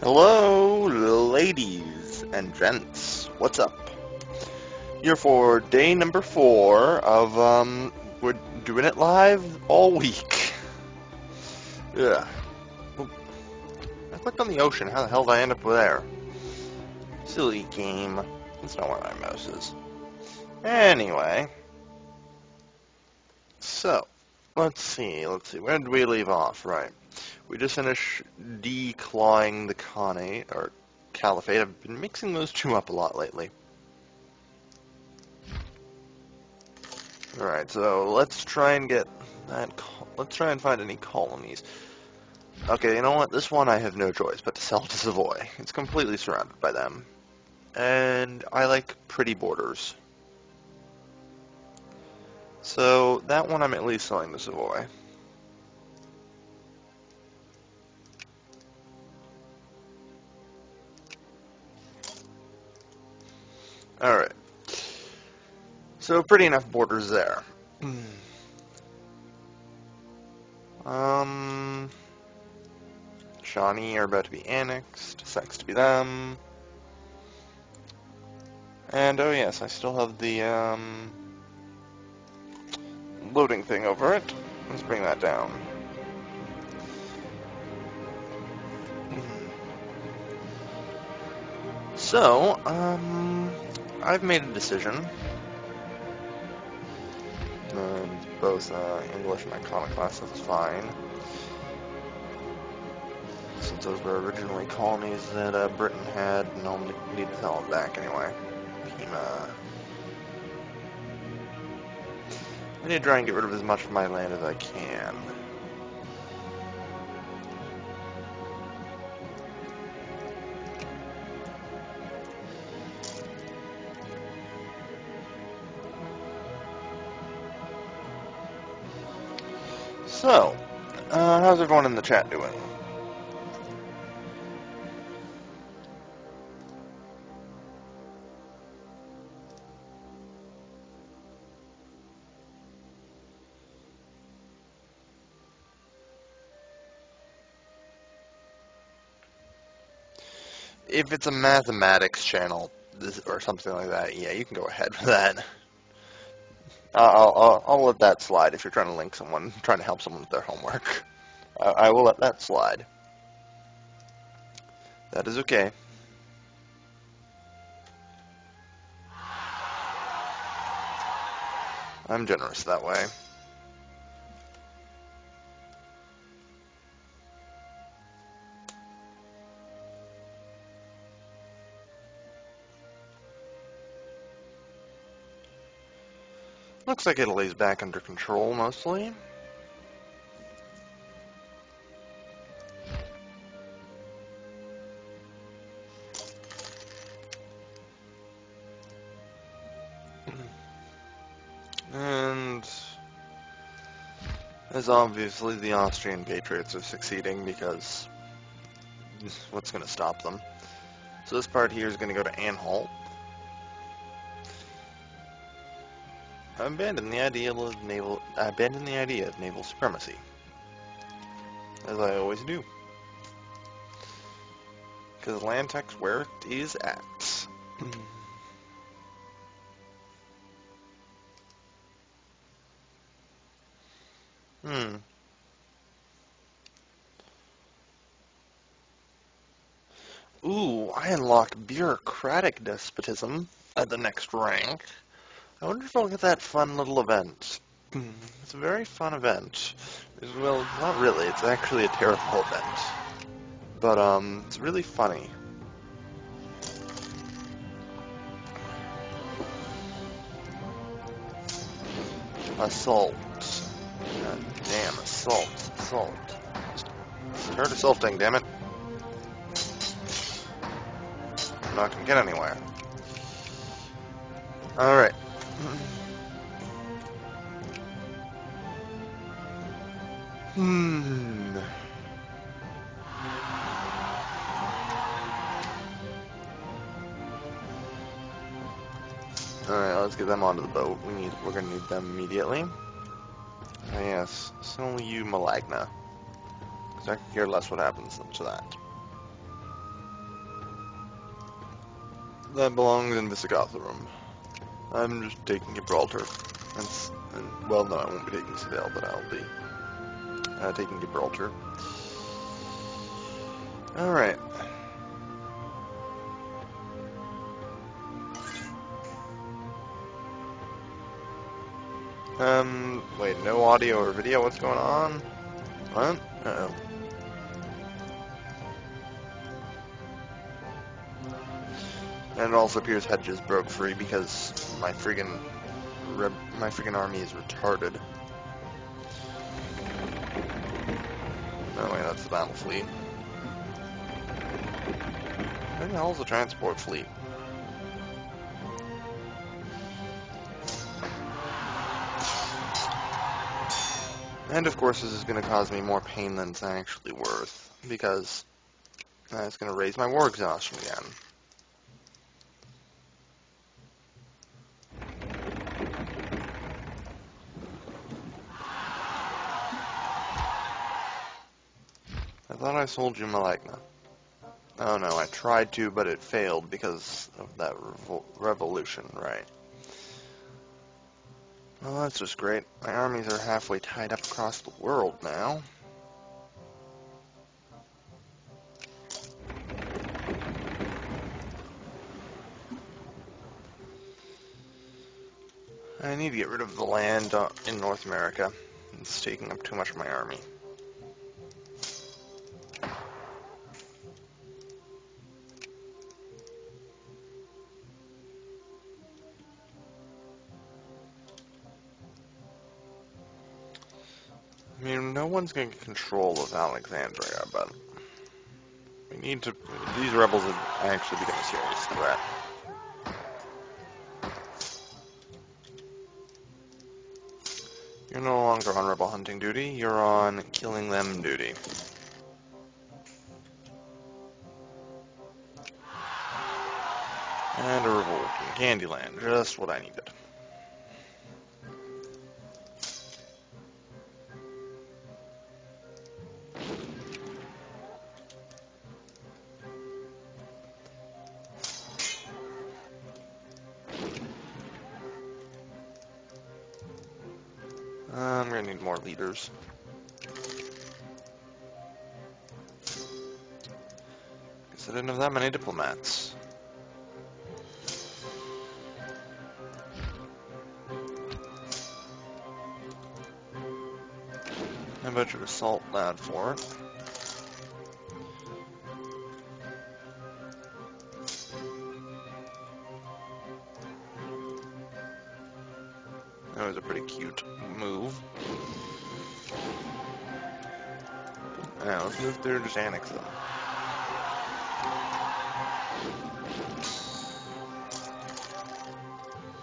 Hello, ladies and gents. What's up? Here for day number 4 of, we're doing it live all week. Yeah. I clicked on the ocean. How the hell did I end up there? Silly game. That's not where my mouse is. Anyway. So, let's see. Where did we leave off? Right. We just finished declawing the Khanate, or Caliphate. I've been mixing those two up a lot lately. Alright, so let's try and get that. Let's try and find any colonies. Okay, you know what? This one I have no choice but to sell to Savoy. It's completely surrounded by them. And I like pretty borders. So that one I'm at least selling to Savoy. Alright. So pretty enough borders there. Shawnee are about to be annexed. Sucks to be them. And oh yes, I still have the loading thing over it. Let's bring that down. So, I've made a decision. Both English and Iconoclast, that's fine. Since those were originally colonies that Britain had, and I'll need to sell them back anyway. Pima. I need to try and get rid of as much of my land as I can. So, how's everyone in the chat doing? If it's a mathematics channel or something like that, yeah, you can go ahead with that. I'll let that slide if you're trying to link someone, trying to help someone with their homework. I will let that slide. That is okay. I'm generous that way. Looks like Italy's back under control, mostly. And as obviously the Austrian patriots are succeeding because what's going to stop them? So this part here is going to go to Anhalt. Abandon the idea of naval supremacy, as I always do, because land tax where it is at. Ooh, I unlocked bureaucratic despotism at the next rank. I wonder if I'll get that fun little event. It's a very fun event. Well, not really. It's actually a terrible event. But, it's really funny. Assault. God damn, assault. Start assaulting, damn it. I'm not gonna get anywhere. Alright. Alright, let's get them onto the boat. We're gonna need them immediately. Ah, yes, so you Malagna. Because I could care less what happens to that. That belongs in Visigothorum. I'm just taking Gibraltar. Well, no, I won't be taking Citadel, but I'll be taking Gibraltar. Alright. Wait, no audio or video? What's going on? What? Uh-oh. And it also appears Hedges broke free because my friggin' army is retarded. Oh wait, that's the battle fleet. Where the hell is the transport fleet? And of course this is going to cause me more pain than it's actually worth, because it's going to raise my war exhaustion again. I thought I sold you Maligna. Oh no, I tried to, but it failed because of that revolution, right? Well, that's just great. My armies are halfway tied up across the world now. I need to get rid of the land in North America. It's taking up too much of my army. I mean, no one's going to get control of Alexandria, but we need to. These rebels have actually become a serious threat. You're no longer on rebel hunting duty, you're on killing them duty. And a revolt in Candyland, just what I needed. I'm gonna need more leaders. Guess I didn't have that many diplomats. I bet you assault that for it. That was a pretty cute move. Now let's move through and just annex them.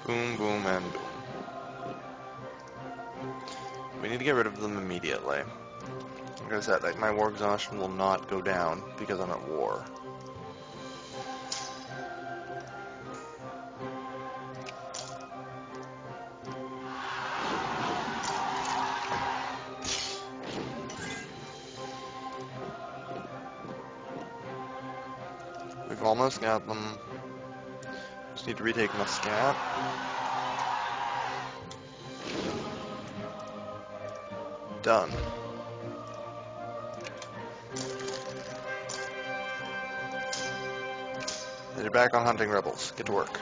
Boom, boom, and boom. We need to get rid of them immediately. Like I said, like, my war exhaustion will not go down because I'm at war. We've almost got them. Just need to retake Muscat. Done. You're back on hunting rebels. Get to work.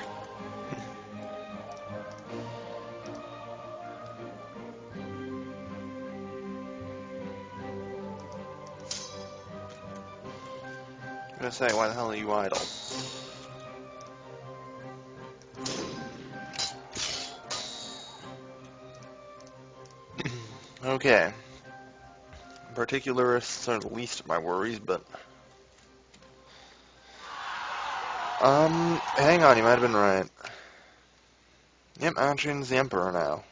I'm gonna say, why the hell are you idle? Okay. Particularists are the least of my worries, but... hang on, you might have been right. Yep, Austrian's the emperor now.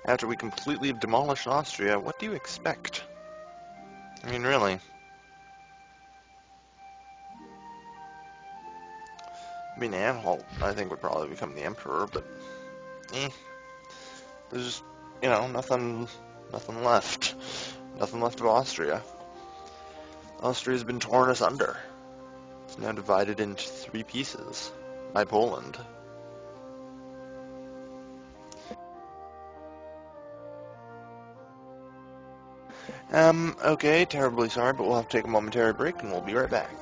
After we completely demolished Austria, what do you expect? I mean, really. I mean, Anhalt, I think, would probably become the emperor, but... There's just, you know, nothing left. Nothing left of Austria. Austria's been torn asunder. It's now divided into 3 pieces by Poland. Okay, terribly sorry, but we'll have to take a momentary break and we'll be right back.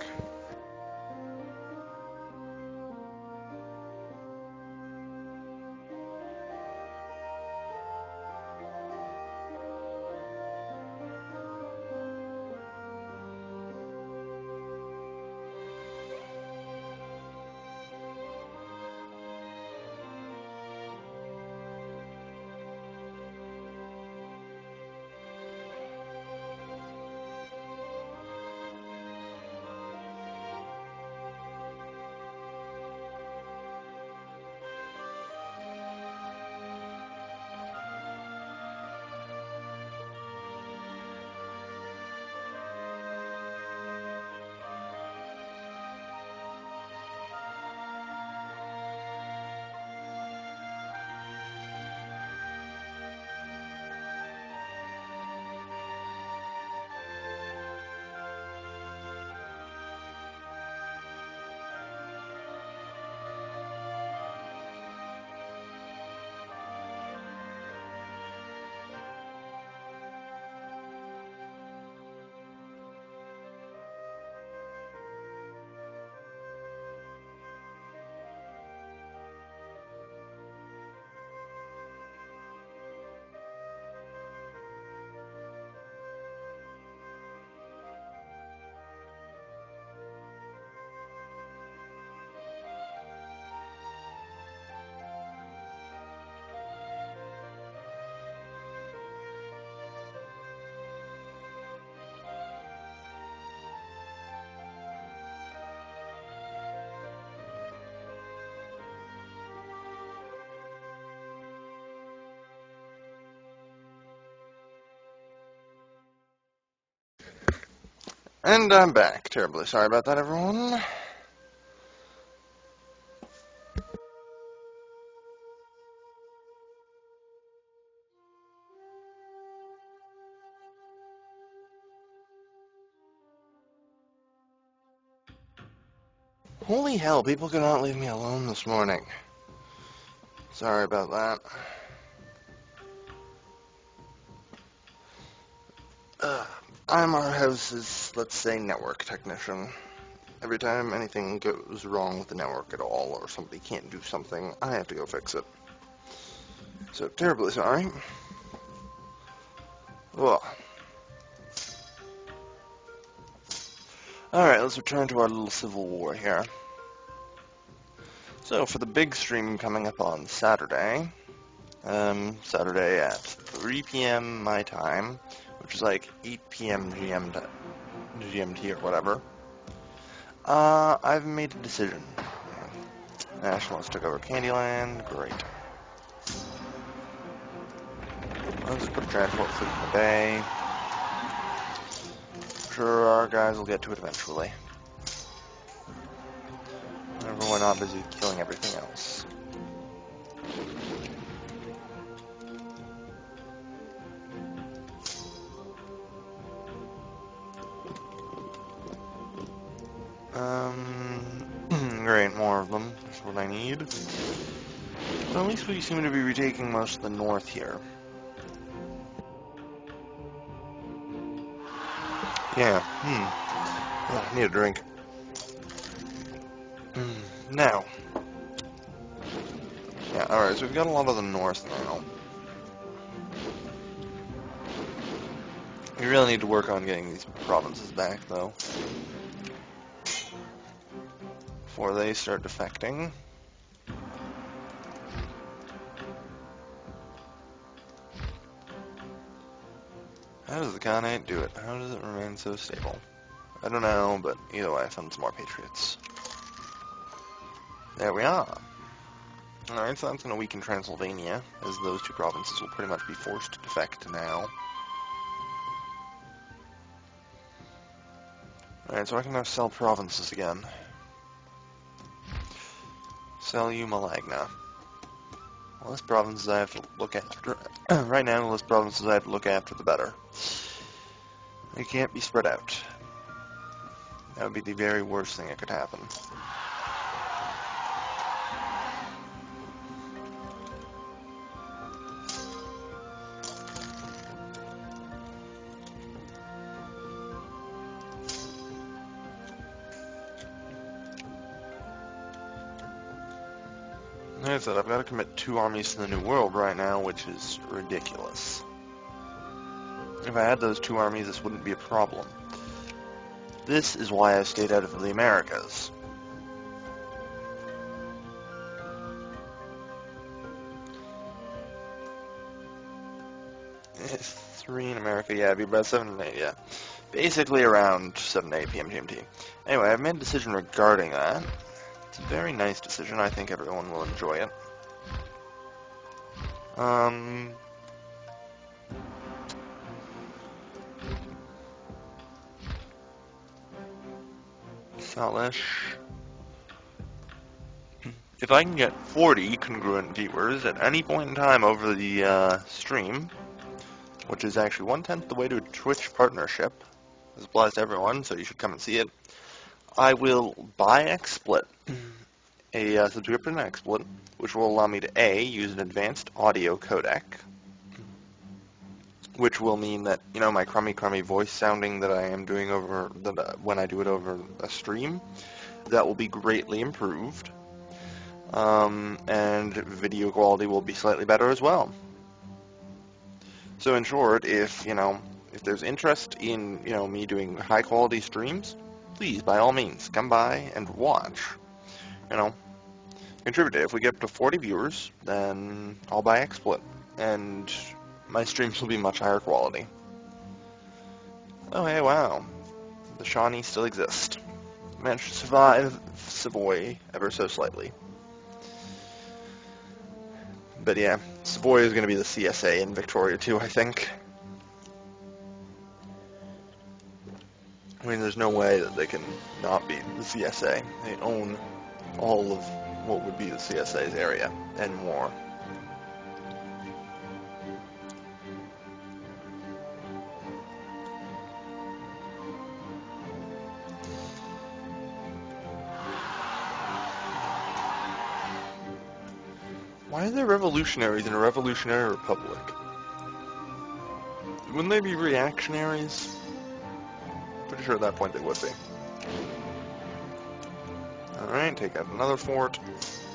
And I'm back. Terribly sorry about that, everyone. Holy hell, people could not leave me alone this morning. Sorry about that. I'm our house's, let's say, network technician. Every time anything goes wrong with the network at all, or somebody can't do something, I have to go fix it. So, terribly sorry. Ugh. Alright, let's return to our little civil war here. So, for the big stream coming up on Saturday, Saturday at 3 p.m. my time, which is like 8 p.m. GMT or whatever, I've made a decision. Nationalists took over Candyland, great. I'll just put a transport fleet in the bay. I'm sure our guys will get to it eventually. Whenever we're not busy killing everything else. Great, more of them. That's what I need. But at least we seem to be retaking most of the north here. Yeah, Oh, I need a drink. Now. Yeah, alright, so we've got a lot of the north now. We really need to work on getting these provinces back, though. Before they start defecting. How does the Khanate do it? How does it remain so stable? I don't know, but either way, I found some more patriots. There we are. Alright, so that's going to weaken Transylvania, as those 2 provinces will pretty much be forced to defect now. Alright, so I can now sell provinces again. Sell you Malagna. The less provinces I have to look after. Right now, the less provinces I have to look after, the better. They can't be spread out. That would be the very worst thing that could happen. Like I said, I've got to commit 2 armies to the New World right now, which is ridiculous. If I had those 2 armies, this wouldn't be a problem. This is why I stayed out of the Americas. It's 3 in America, yeah, it'd be about 7 and 8, yeah. Basically around 7 to 8 p.m. GMT. Anyway, I've made a decision regarding that. It's a very nice decision. I think everyone will enjoy it. Salish. If I can get 40 congruent viewers at any point in time over the stream, which is actually 1/10 the way to a Twitch partnership, this applies to everyone, so you should come and see it, I will buy XSplit, a subscription to XSplit, which will allow me to A, use an advanced audio codec, which will mean that, you know, my crummy voice sounding that I am doing over, when I do it over a stream, that will be greatly improved. And video quality will be slightly better as well. So in short, if there's interest in, me doing high quality streams, please, by all means, come by and watch. Contribute. If we get up to 40 viewers, then I'll buy XSplit, and my streams will be much higher quality. Oh, hey, wow. The Shawnee still exist. Managed to survive Savoy ever so slightly. But yeah, Savoy is going to be the CSA in Victoria too, I think. I mean, there's no way that they can not be the CSA. They own all of what would be the CSA's area, and more. Why are there revolutionaries in a revolutionary republic? Wouldn't they be reactionaries? Pretty sure at that point they would be. Alright, take out another fort.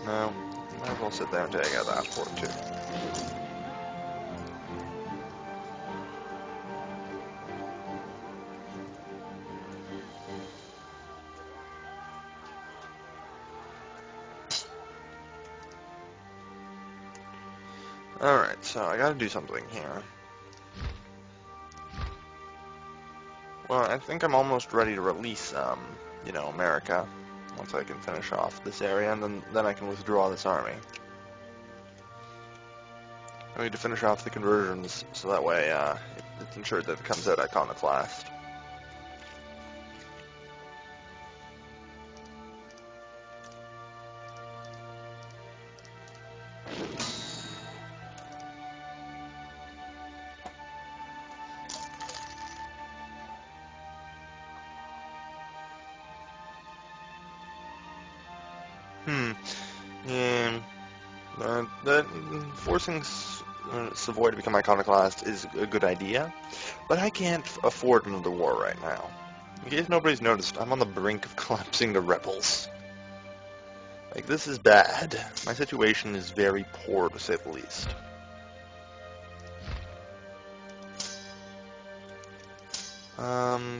No, might as well sit there and take out that fort too. Alright, so I gotta do something here. Well, I think I'm almost ready to release, America, once I can finish off this area, and then I can withdraw this army. I need to finish off the conversions, so that way, it's ensured that it comes out iconoclast. Yeah, forcing Savoy to become iconoclast is a good idea, but I can't afford another war right now. In case nobody's noticed, I'm on the brink of collapsing to rebels. Like, this is bad. My situation is very poor, to say the least.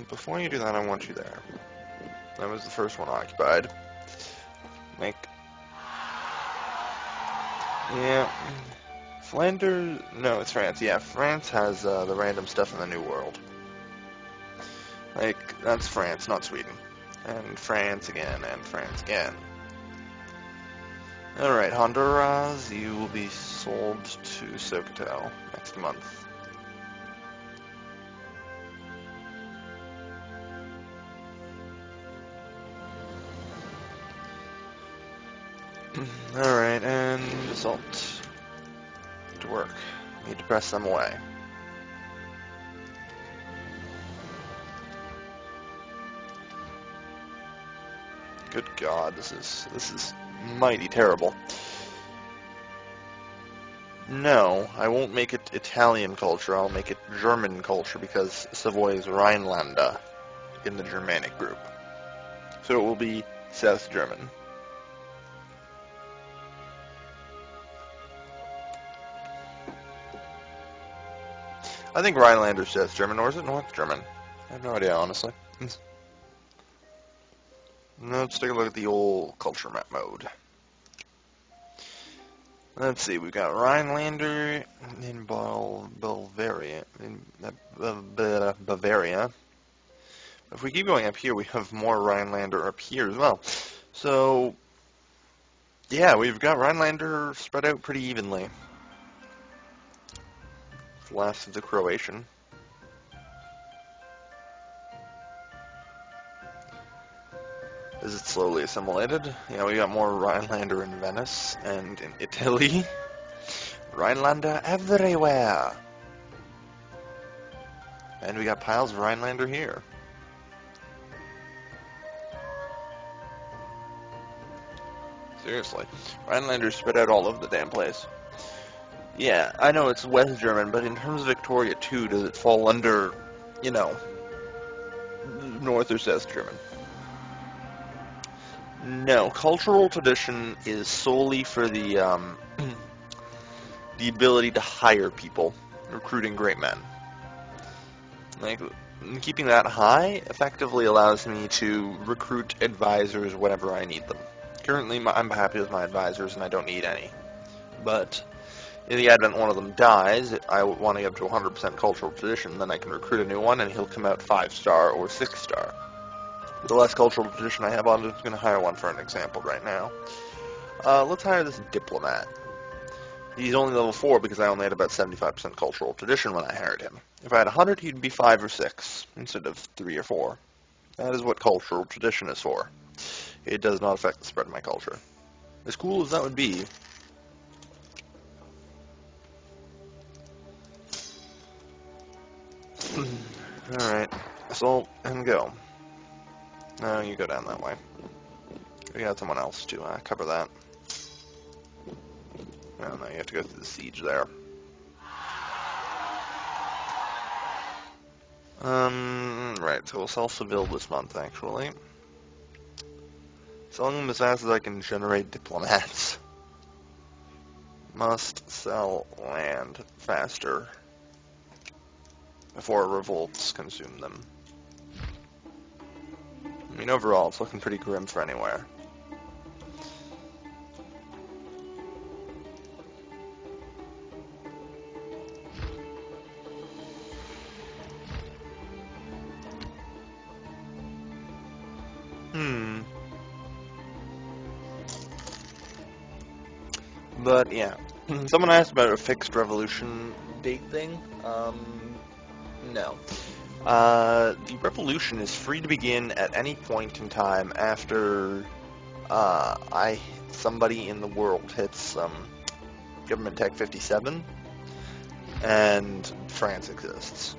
Before you do that, I want you there. That was the first one occupied. Yeah. Flanders... No, it's France. Yeah, France has the random stuff in the New World. Like, that's France, not Sweden. And France again, and France again. Alright, Honduras, you will be sold to Socotel next month. Alright, and assault. To work. Need to press them away. Good God, this is mighty terrible. No, I won't make it Italian culture, I'll make it German culture, because Savoy is Rhinelanda in the Germanic group. So it will be South German. I think Rhineland is South German, or is it North German? I have no idea, honestly. Let's take a look at the old culture map mode. Let's see, we've got Rhinelander in Bavaria. Bavaria. If we keep going up here, we have more Rhinelander up here as well. So, yeah, we've got Rhinelander spread out pretty evenly. It's the last of the Croatian. Is it slowly assimilated? Yeah, we got more Rhinelander in Venice and in Italy. Rhinelander everywhere! And we got piles of Rhinelander here. Seriously. Rhinelanders spread out all over the damn place. Yeah, I know it's West German, but in terms of Victoria too, does it fall under, you know, North or South German? No, cultural tradition is solely for the the ability to hire people, recruiting great men. Like, keeping that high effectively allows me to recruit advisors whenever I need them. Currently, I'm happy with my advisors and I don't need any. But in the event one of them dies, I want to get up to 100% cultural tradition, then I can recruit a new one and he'll come out 5-star or 6-star. The less cultural tradition I have, I'm just going to hire one for an example right now. Let's hire this diplomat. He's only level 4 because I only had about 75% cultural tradition when I hired him. If I had 100, he'd be 5 or 6 instead of 3 or 4. That is what cultural tradition is for. It does not affect the spread of my culture. As cool as that would be. Alright, assault and go. No, you go down that way. We got someone else to cover that. No, you have to go through the siege there. Right, so we'll sell Seville this month, actually. Selling them as fast as I can generate diplomats. Must sell land faster before revolts consume them. I mean, overall, it's looking pretty grim for anywhere. But, yeah. Someone asked about a fixed revolution date thing. No. The revolution is free to begin at any point in time after somebody in the world hits government tech 57, and France exists.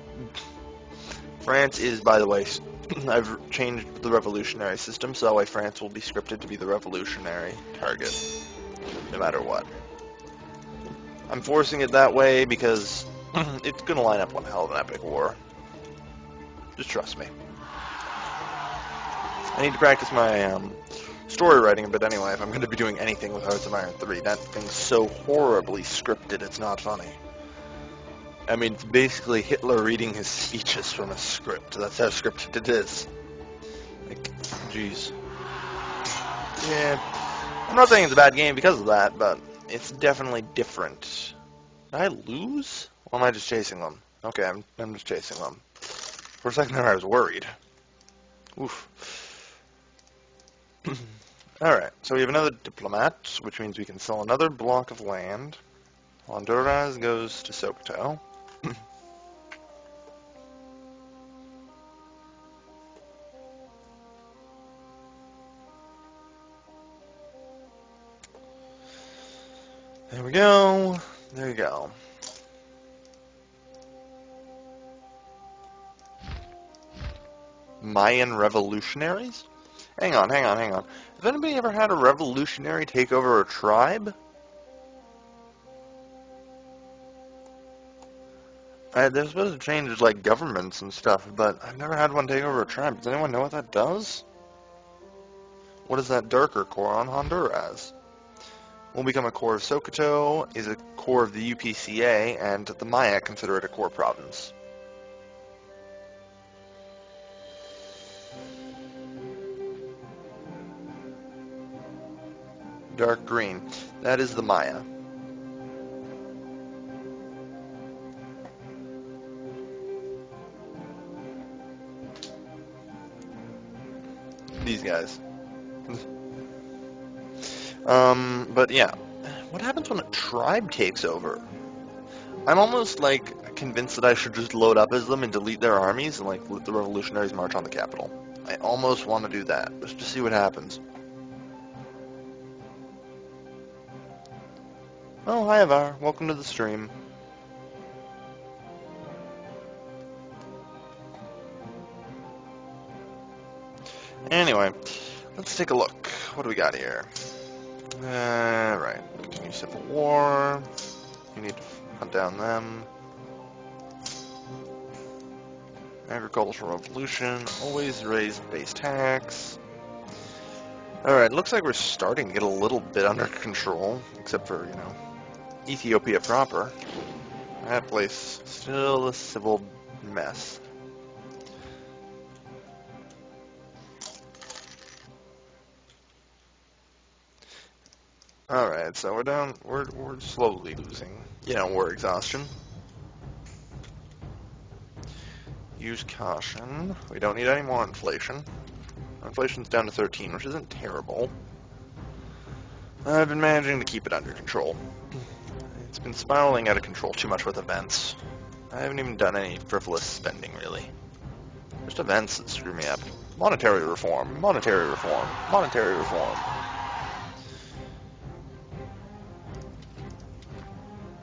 France is, by the way, I've changed the revolutionary system, so that way France will be scripted to be the revolutionary target, no matter what. I'm forcing it that way because it's going to line up one hell of an epic war. Just trust me. I need to practice my story writing a bit anyway if I'm going to be doing anything with Hearts of Iron 3. That thing's so horribly scripted, it's not funny. I mean, it's basically Hitler reading his speeches from a script. That's how scripted it is. Like, jeez. Yeah, I'm not saying it's a bad game because of that, but it's definitely different. Did I lose? Or am I just chasing them? Okay, I'm just chasing them. For a second there I was worried. Oof. Alright, so we have another diplomat, which means we can sell another block of land. Honduras goes to Sokoto. There we go. There you go. Mayan revolutionaries? Hang on, hang on, hang on. Has anybody ever had a revolutionary take over a tribe? They're supposed to change, like, governments and stuff, but I've never had one take over a tribe. Does anyone know what that does? What is that darker core on Honduras? Will become a core of Sokoto, is a core of the UPCA, and the Maya consider it a core province. Dark green. That is the Maya. These guys. But yeah. What happens when a tribe takes over? I'm almost, like, convinced that I should just load up as them and delete their armies and, like, let the revolutionaries march on the capital. I almost want to do that, just to see what happens. Oh, hi, Avar. Welcome to the stream. Anyway, let's take a look. What do we got here? Right. Continue civil war. You need to hunt down them. Agricultural revolution. Always raise base tax. Alright, looks like we're starting to get a little bit under control. Except for, you know, Ethiopia proper. That place, still a civil mess. Alright, so we're down, we're slowly losing, you know, war exhaustion. Use caution. We don't need any more inflation. Inflation's down to 13, which isn't terrible. I've been managing to keep it under control. It's been spiraling out of control too much with events. I haven't even done any frivolous spending, really. Just events that screw me up. Monetary reform, monetary reform, monetary reform.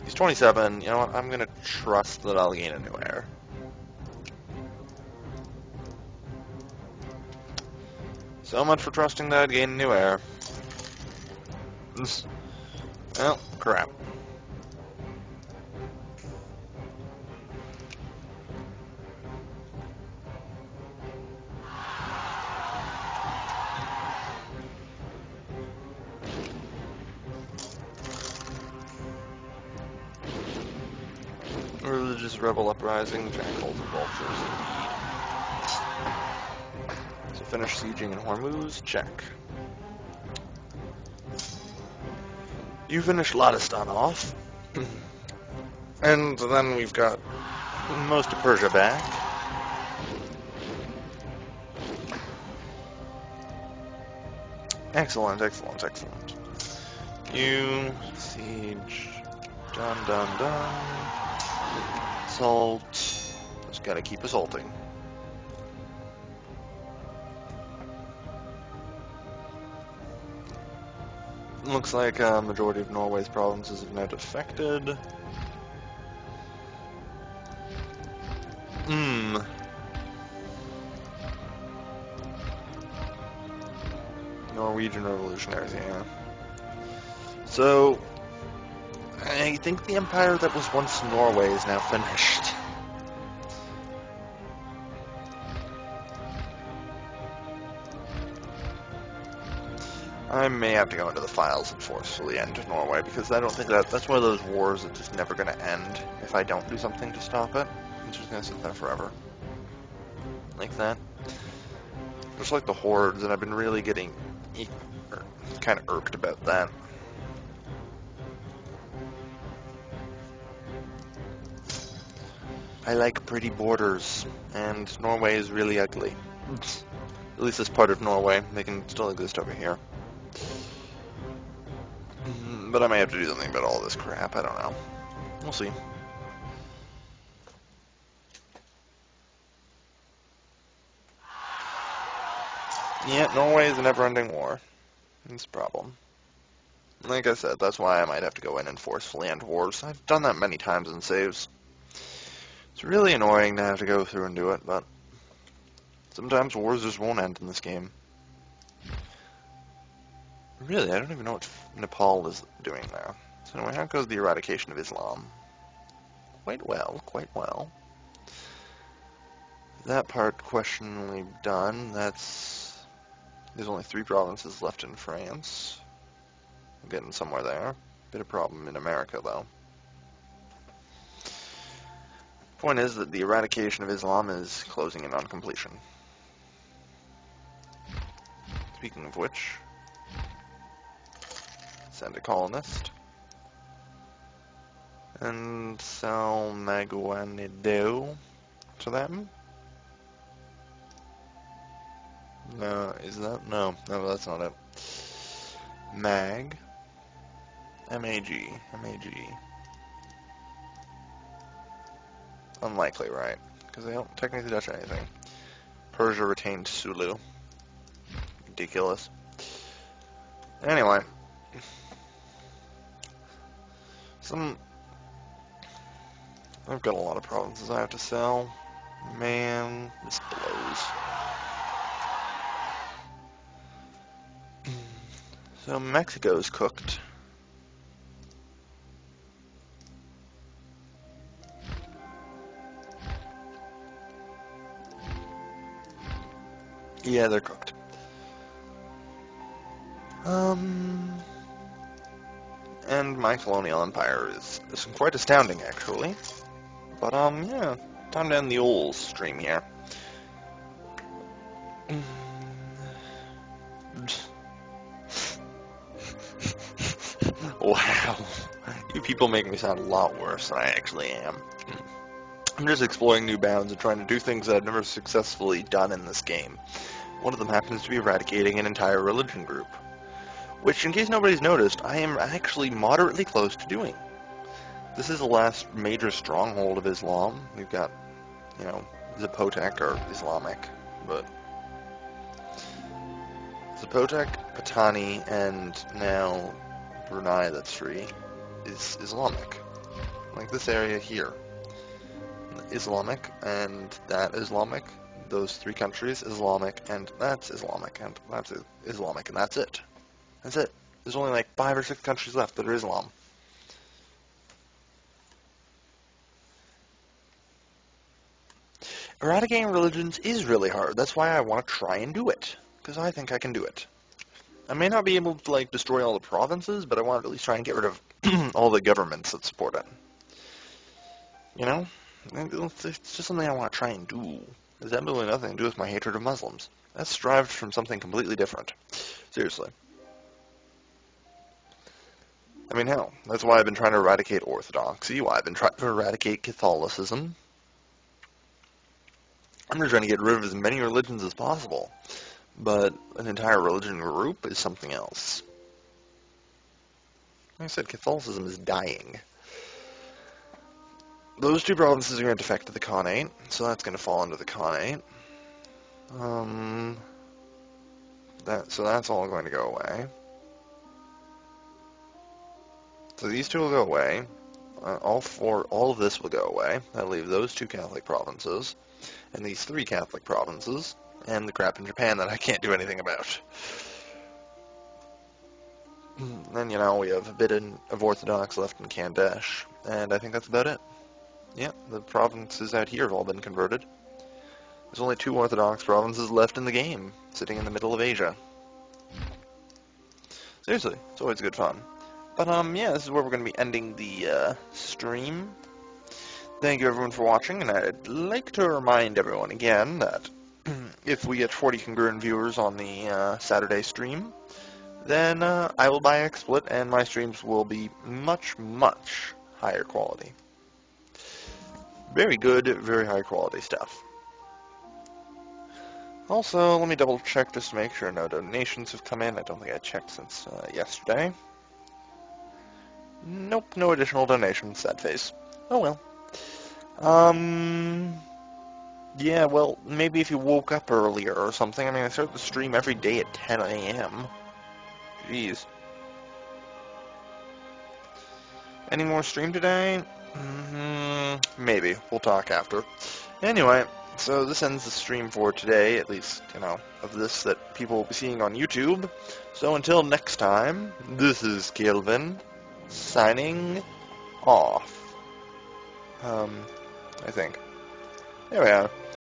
He's 27, you know what, I'm gonna trust that I'll gain a new heir. So much for trusting that I'd gain a new heir. Well, crap. Religious rebel uprising, jackals and vultures, indeed. So finish sieging in Hormuz, check. You finish Ladistan off. And then we've got most of Persia back. Excellent, excellent, excellent. You siege, done. Assault. Just gotta keep assaulting. Looks like a majority of Norway's provinces have now defected. Norwegian revolutionaries, yeah. So, I think the empire that was once Norway is now finished. I may have to go into the files and forcefully end Norway, because I don't think that's one of those wars that's just never going to end if I don't do something to stop it. It's just going to sit there forever. Like that. Just like the hordes, and I've been really getting kind of irked about that. I like pretty borders, and Norway is really ugly. At least this part of Norway. They can still exist over here. But I may have to do something about all this crap. I don't know. We'll see. Yeah, Norway is a never-ending war. That's a problem. Like I said, that's why I might have to go in and forcefully end wars. I've done that many times in saves. It's really annoying to have to go through and do it, but sometimes wars just won't end in this game. Really, I don't even know what Nepal is doing there. So anyway, how goes the eradication of Islam? Quite well, quite well. That part questionably done. There's only 3 provinces left in France. I'm getting somewhere there. Bit of problem in America, though. Point is that the eradication of Islam is closing in on completion. Speaking of which, send a colonist. And sell Maguanido to them. No, is that? No, that's not it. Mag. M-A-G. Unlikely, right? Because they don't technically touch anything. Persia retained Sulu. Ridiculous. Anyway. I've got a lot of provinces I have to sell. Man, this blows. So Mexico's cooked. Yeah, they're cooked. And my colonial empire is quite astounding, actually. But, yeah, time to end the old stream here. Wow. You people make me sound a lot worse than I actually am. I'm just exploring new bounds and trying to do things that I've never successfully done in this game. One of them happens to be eradicating an entire religion group, which, in case nobody's noticed, I am actually moderately close to doing. This is the last major stronghold of Islam. We've got, Zapotec, or Islamic, but Zapotec, Patani, and now Brunei that's free is Islamic. Like this area here. Islamic, and that Islamic, those 3 countries, Islamic, and that's Islamic, and that's Islamic, and that's it. That's it. There's only like 5 or 6 countries left that are Islam. Eradicating religions is really hard. That's why I want to try and do it, because I think I can do it. I may not be able to, destroy all the provinces, but I want to at least try and get rid of all the governments that support it. You know? It's just something I want to try and do. There's absolutely nothing to do with my hatred of Muslims. That's derived from something completely different. Seriously. I mean, hell, that's why I've been trying to eradicate Orthodoxy, why I've been trying to eradicate Catholicism. I'm just trying to get rid of as many religions as possible. But an entire religion group is something else. Like I said, Catholicism is dying. Those 2 provinces are going to defect to the Khanate, so that's going to fall under the Khanate. So that's all going to go away. So these 2 will go away. All of this will go away. That'll leave those 2 Catholic provinces, and these 3 Catholic provinces, and the crap in Japan that I can't do anything about. Then, we have a bit of Orthodox left in Kandesh, and I think that's about it. Yeah, the provinces out here have all been converted. There's only 2 Orthodox provinces left in the game, sitting in the middle of Asia. Seriously, it's always good fun. But, yeah, this is where we're going to be ending the stream. Thank you, everyone, for watching, and I'd like to remind everyone again that if we get 40 congruent viewers on the Saturday stream, then I will buy XSplit, and my streams will be much, much higher quality. Very good, very high quality stuff. Also, let me double check just to make sure no donations have come in. I don't think I checked since yesterday. Nope, no additional donations, sad face. Oh well. Yeah, well, maybe if you woke up earlier or something. I mean, I start the stream every day at 10 a.m. Jeez. Any more stream today? Maybe. We'll talk after. Anyway, So this ends the stream for today, at least, of this that people will be seeing on YouTube. So until next time, this is Kelvin, signing off. I think. There we are.